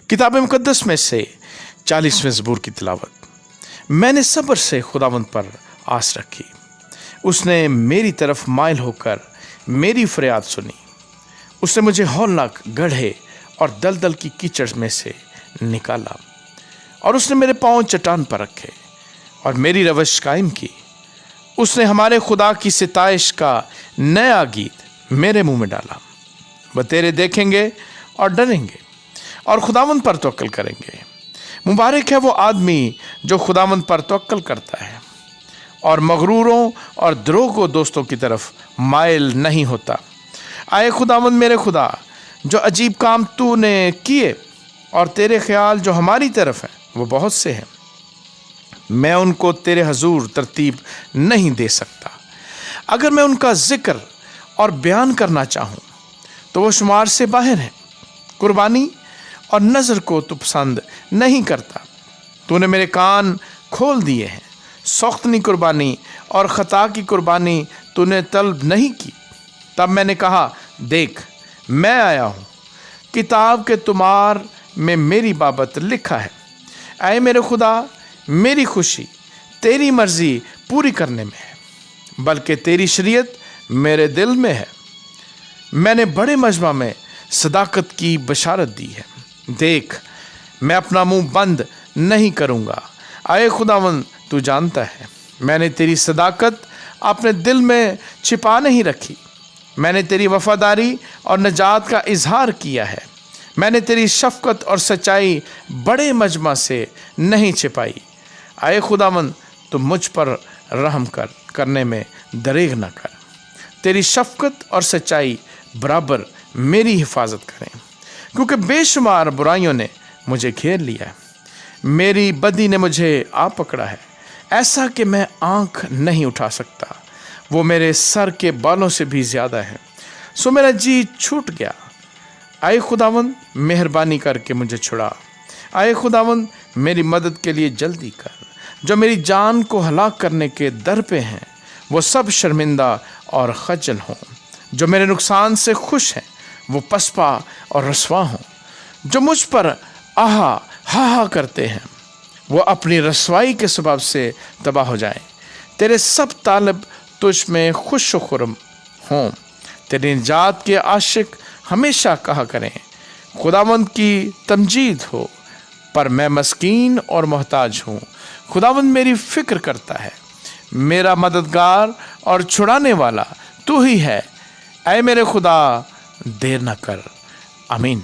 किताब मुकद्दस में से 40वें ज़बूर की तिलावत। मैंने सब्र से खुदावंद पर आस रखी, उसने मेरी तरफ माइल होकर मेरी फरियाद सुनी। उसने मुझे हौलनाक गड्ढे और दलदल की कीचड़ में से निकाला, और उसने मेरे पाँव चट्टान पर रखे और मेरी रवश कायम की। उसने हमारे खुदा की सिताइश का नया गीत मेरे मुंह में डाला। वह तेरे देखेंगे और डरेंगे और खुदावंद पर तवक्कल करेंगे। मुबारक है वो आदमी जो खुदावंद पर तवक्कल करता है और मगरूरों और द्रोह दोस्तों की तरफ माइल नहीं होता। आए खुदावंद मेरे खुदा, जो अजीब काम तूने किए और तेरे ख्याल जो हमारी तरफ है वो बहुत से हैं। मैं उनको तेरे हजूर तरतीब नहीं दे सकता। अगर मैं उनका जिक्र और बयान करना चाहूँ तो वो शुमार से बाहर है। कुर्बानी और नज़र को तू पसंद नहीं करता। तूने मेरे कान खोल दिए हैं। सख्तनी कुर्बानी और ख़ता की कुर्बानी तूने तलब नहीं की। तब मैंने कहा, देख मैं आया हूँ, किताब के तुमार में मेरी बाबत लिखा है। ऐ मेरे खुदा, मेरी खुशी तेरी मर्ज़ी पूरी करने में है, बल्कि तेरी शरीयत मेरे दिल में है। मैंने बड़े मजमा में सदाकत की बशारत दी है। देख मैं अपना मुंह बंद नहीं करूँगा। आए खुदावंद, तू जानता है मैंने तेरी सदाकत अपने दिल में छिपा नहीं रखी। मैंने तेरी वफादारी और नजात का इजहार किया है। मैंने तेरी शफकत और सच्चाई बड़े मजमा से नहीं छिपाई। आए खुदावंद, तू मुझ पर रहम करने में दरेग न कर। तेरी शफकत और सच्चाई बराबर मेरी हिफाजत करें, क्योंकि बेशुमार बुराइयों ने मुझे घेर लिया है। मेरी बदी ने मुझे आ पकड़ा है, ऐसा कि मैं आंख नहीं उठा सकता। वो मेरे सर के बालों से भी ज़्यादा है, सो मेरा जी छूट गया। आए खुदावंद, मेहरबानी करके मुझे छुड़ा। आए खुदावंद, मेरी मदद के लिए जल्दी कर। जो मेरी जान को हलाक करने के दर पे हैं वो सब शर्मिंदा और खज्जल हों। जो मेरे नुकसान से खुश हैं वो पसपा और रसवा हों। जो मुझ पर आहा हा हा करते हैं वो अपनी रसवाई के सबब से तबाह हो जाएं। तेरे सब तालब तुझ में खुश व खुर्म हों। तेरी निजात के आशिक हमेशा कहा करें, खुदावंद की तमजीद हो। पर मैं मस्कीन और मोहताज हूँ। खुदावंद मेरी फ़िक्र करता है। मेरा मददगार और छुड़ाने वाला तू ही है। ऐ मेरे खुदा, देर न कर। आमीन।